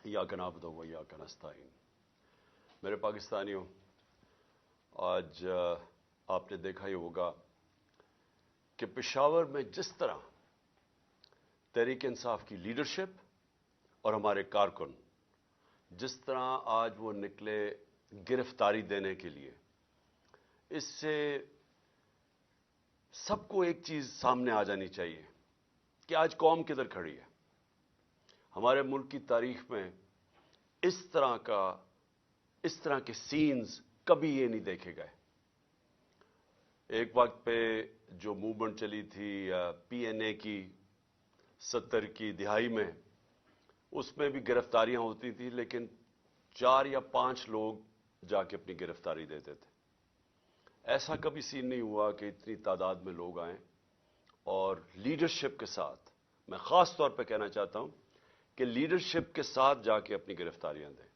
ایاک نعبد و ایاک نستعین۔ میرے پاکستانیوں، آج آپ نے دیکھا ہی ہوگا کہ پشاور میں جس طرح تحریک انصاف کی لیڈرشپ اور ہمارے کارکن جس طرح آج وہ نکلے گرفتاری دینے کے لیے، اس سے سب کو ایک چیز سامنے آ جانی چاہیے کہ آج قوم کدھر کھڑی ہے۔ ہمارے ملک کی تاریخ میں اس طرح کے سینز کبھی یہ نہیں دیکھے گئے۔ ایک وقت پہ جو موومنٹ چلی تھی پی این اے کی 70 کی دہائی میں، اس میں بھی گرفتاریاں ہوتی تھیں، لیکن 4 یا 5 لوگ جا کے اپنی گرفتاری دیتے تھے۔ ایسا کبھی سین نہیں ہوا کہ اتنی تعداد میں لوگ آئیں اور لیڈرشپ کے ساتھ، میں خاص طور پہ کہنا چاہتا ہوں کہ لیڈرشپ کے ساتھ جا کے اپنی گرفتاریاں دیں۔